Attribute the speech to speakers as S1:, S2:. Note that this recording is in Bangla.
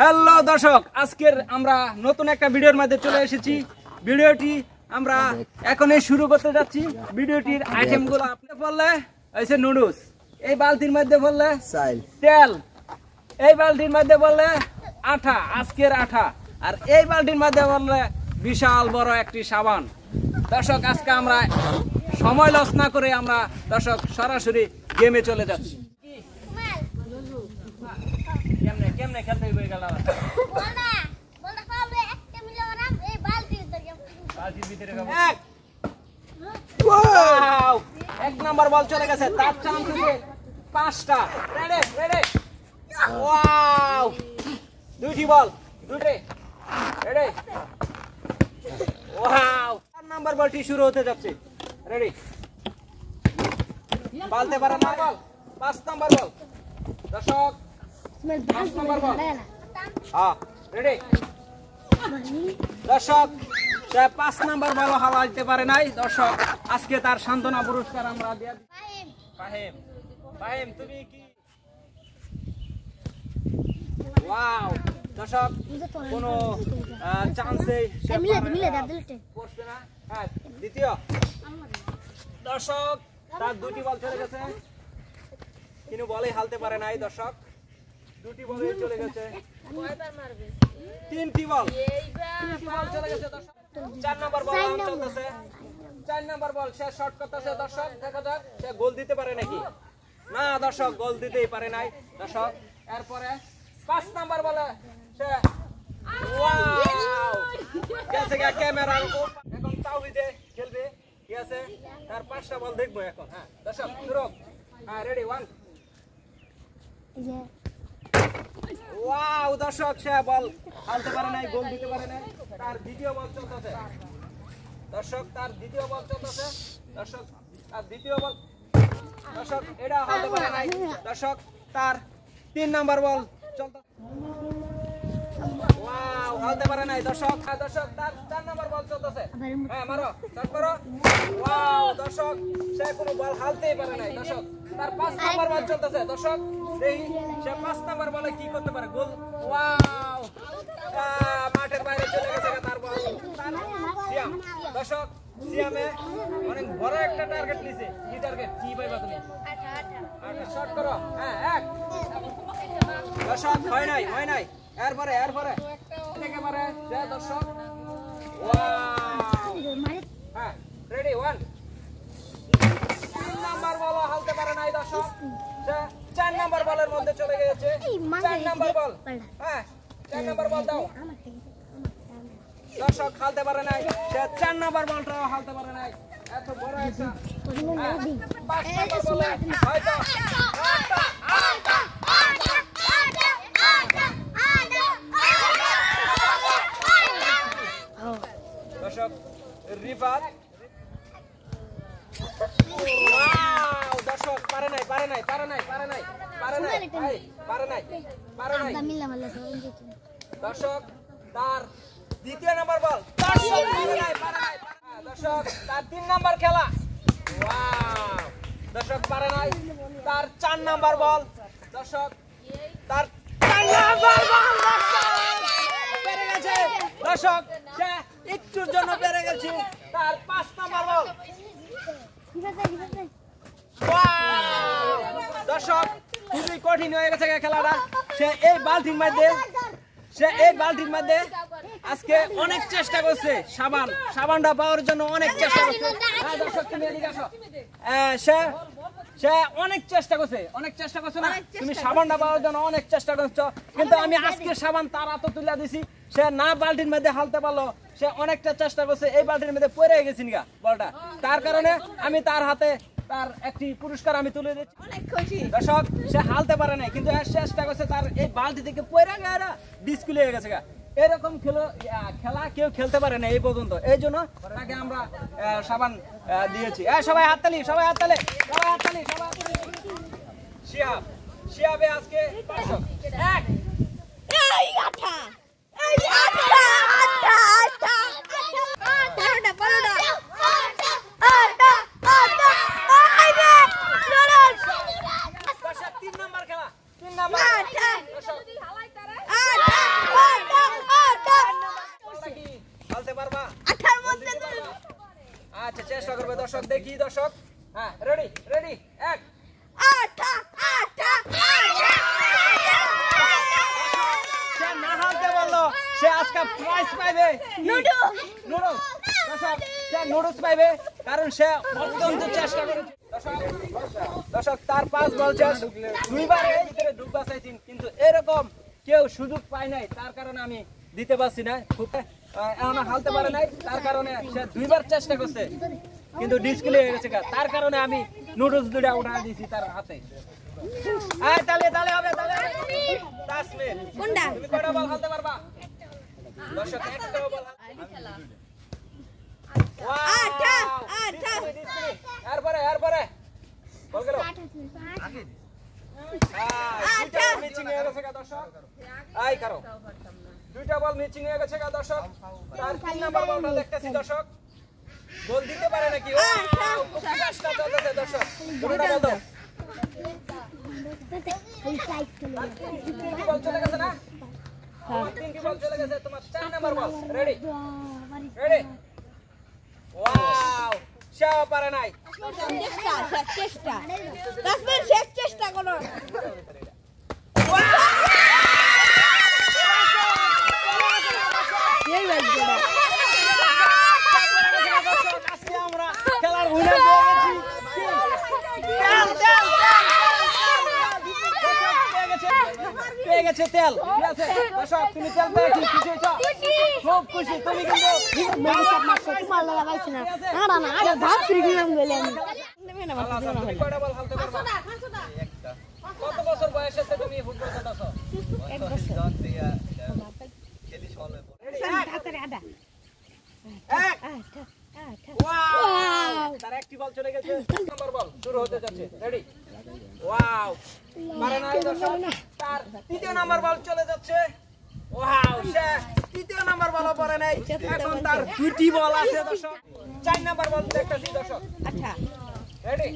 S1: হ্যালো দর্শক, আজকের আমরা নতুন একটা ভিডিওর মধ্যে চলে এসেছি। ভিডিওটি আমরা এখনই শুরু করতে যাচ্ছি। ভিডিওটির আইটেমগুলো আপনি বললে হয়েছে নুডলস, এই বালতির মধ্যে বললে তেল, এই বালতির মধ্যে বললে আঠা, আজকের আঠা, আর এই বালতির মধ্যে বললে বিশাল বড় একটি সাবান। দর্শক, আজকে আমরা সময় লস না করে আমরা দর্শক সরাসরি গেমে চলে যাচ্ছি। কেমনে খেলতে হয়ে গেল এক নাম্বার বল চলে গেছে, তার চান্স হচ্ছে 5টা। দুইটি বল, দুইটি রেডি। ওয়াও, 4 নাম্বার বলটি শুরু হতে যাচ্ছে। রেডি, বলতে পারে না বল। 5 নাম্বার বল দর্শক, 5 নাম্বার বল। হ্যাঁ রেডি দর্শক, সে 5 নাম্বার বল হাওয়াইতে পারে নাই। দর্শক, আজকে তার সান্ত্বনা পুরস্কার আমরা দিয়ে দিই। ফাহিম, ফাহিম তুমি কি? ওয়াও দর্শক, কোনো চান্সে পড়ছে না। হ্যাঁ দ্বিতীয় দর্শক, তার দুটি বল চলে গেছে, কিন্তু বলে হালতে পারে নাই। দর্শক, দুটি বল চলে গেছে, 3টি বল চলে গেছে। দর্শক, 4 নাম্বার বল চলতেছে। 4 নাম্বার বল সে শর্ট করতেছে। দর্শক, দেখা যাক সে গোল দিতে পারে নাকি না। দর্শক, গোল দিতেই পারে নাই। দর্শক, এরপরে 5 নাম্বার বলে সে ওয়াও গেছে ক্যামেরার উপর। এখন তাওহিদে খেলবে, ঠিক আছে? তার 5টা বল দেখবো এখন। হ্যাঁ দর্শক, শুরু। হ্যাঁ রেডি, 1। ওয়াও দর্শক, সে বল হালতে পারে নাই, গোল দিতে পারে নাই। তার দ্বিতীয় বল চলতেছে। দর্শক, তার দ্বিতীয় বল চলতেছে। দর্শক, তার দ্বিতীয় বল। দর্শক, এটা হালতে পারে নাই। দর্শক, তার 3 নাম্বার বল চলতেছে। ওয়াও, হালতে পারে নাই। দর্শক, দর্শক তার 4 নাম্বার বল চলতেছে। হ্যাঁ মারো, শট করো। ওয়াও দর্শক, সে কোনো বল হালতেই পারে নাই। দর্শক, তার 5 নাম্বার বল চলতেছে। দর্শক, দেখি সে 5 নাম্বার বলে কি করতে পারে। গোল। ওয়াও, মাঠের বাইরে চলে গেছে তার বল। সিয়াম, দর্শক সিয়ামে অনেক বড় একটা টার্গেট নিছে। কি টার্গেট? কি পাইবা তুমি? আটা। শট করো। হ্যাঁ 1। দর্শক, হয় নাই, হয় নাই। এরপরে একেবারে যে দর্শক। ওয়াও, হ্যাঁ রেডি, 1। 3 নাম্বার বল হালতে পারে নাই। দর্শক, 4 নাম্বার বলের মধ্যে চলে গেছে। 4 নাম্বার বল। হ্যাঁ 4 নাম্বার বল দাও। দর্শক, হালতে পারে নাই। 4 নাম্বার বলটাও হালতে পারে নাই। এত বড় একটা 5 নাম্বার বলে হয়তো দর্শক রিফাত। ওয়াও দর্শক, পারে নাই, পারে নাই, পারে নাই, পারে নাই, পারে নাই, পারে নাই, পারে নাই। দর্শক, তার দ্বিতীয় নাম্বার বল। দর্শক, পারে নাই, পারে নাই। দর্শক, তার 3 নাম্বার খেলা। ওয়াও দর্শক, পারে নাই। তার 4 নাম্বার বল। দর্শক, তার 4 নাম্বার বল পেরে গেছে। দর্শক, সে একটুর জন্য পেরে গেছে। তার 5 নাম্বার বল। দর্শক, খুবই কঠিন হয়ে গেছে খেলাটা। সে এই বালতির মধ্যে আজকে অনেক চেষ্টা করছে। সাবানটা পাওয়ার জন্য অনেক চেষ্টা করছে। হ্যাঁ দর্শক, তুমি এদিকে আসো। সে অনেক চেষ্টা করছে, অনেক চেষ্টা করছে না? তুমি সাবানটা পাওয়ার জন্য অনেক চেষ্টা করছো, কিন্তু আমি আজকে সাবান তার হাতে তুলে দিছি। সে না বালতির মধ্যে হালতে পারলো, সে অনেকটা চেষ্টা করছে। এই বালতির মধ্যে পড়ে গেছি গা বলটা, তার কারণে আমি তার হাতে তার একটি পুরস্কার আমি তুলে দিচ্ছি। অনেক খুশি। দর্শক, সে হালতে পারে নাই, কিন্তু চেষ্টা করছে। তার এই বালতি থেকে পড়ে গেছে, ডিসকুল হয়ে গেছে গা। এরকম খেলা কেউ খেলতে পারে না এই পর্যন্ত। এই জন্য তাকে আমরা সাবান দিয়েছি। সবাই হাততালি, সবাই হাততালি, সবাই হাততালি, সবাই হাততালি। শিয়াবে আজকে 500। 1 3 নাম্বার খেলা, 3 নাম্বার। দর্শক দেখি দর্শক হ্যাঁ রেডি রেডি এক সে না হালতে বললো সে আজকে প্রাইজ পাইবে নুডলস দর্শক সে নুডলস পাইবে কারণ সে অত্যন্ত চেষ্টা করেছে দর্শক তার 5 বল শেষ দুইবার এর ভিতরে ডুব বাঁচাইছেন কিন্তু এরকম কেউ সুযোগ পায় নাই তার কারণে আমি দিতে পারছি না খুব এখনো হালতে পারে নাই তার কারণে সে দুইবার চেষ্টা করছে কিন্তু ডিসপ্লে হয়ে গেছে তার কারণে আমি নুডলস দুটা উঠা দিয়েছি তার হাতে আয় তালে তালে হবে তাসমির কোনটা তুমি কয়টা বল হালতে পারবা দর্শক একটা বল এরপরে বল গেল মিচিং হয়ে গেছে দর্শক আই করো দুইটা বল মিচিং হয়ে গেছে দর্শক তার 3 নাম্বার বলটা দেখতেছি দর্শক গোল দিতে পারে নাকি ও খুব চেষ্টা চলতেছে দর্শক দুটোটা বল দাও বল চলে গেছে না হ্যাঁ 3 বল চলে গেছে তোমার 4 নাম্বার বল রেডি রেডি ওয়াও শাও পারে নাই
S2: চেষ্টা তাসমির শেষ চেষ্টা করো এই বাজে
S1: আজকে আমরা খেলার উইনার পেয়ে গেছে তেল ঠিক আছে দর্শক তুমি তেল পেয়ে কি খুশি হয়েছো খুব খুশি তুমি কিন্তু
S2: তোমার লাগা পাইছ না না না আরে ভাত ফ্রি দিলাম বলে আমি
S1: তুমি কয়টা বল হালতে পারবা কত বছর বয়সে তুমি ফুটবল খেলছো
S2: 1 বছর
S1: খেলি চলে
S2: তাড়াতাড়ি আদা
S1: ওয়াও তার একটি বল চলে গেছে নাম্বার বল শুরু হতে যাচ্ছে রেডি ওয়াও মারে নাই দর্শক তার তৃতীয় নাম্বার বল চলে যাচ্ছে ওয়াও সে তৃতীয় নাম্বার বল পড়ে নাই এখন তার দুটি বল আছে দর্শক 4 নাম্বার বল দেখতেছি দর্শক
S2: আচ্ছা
S1: রেডি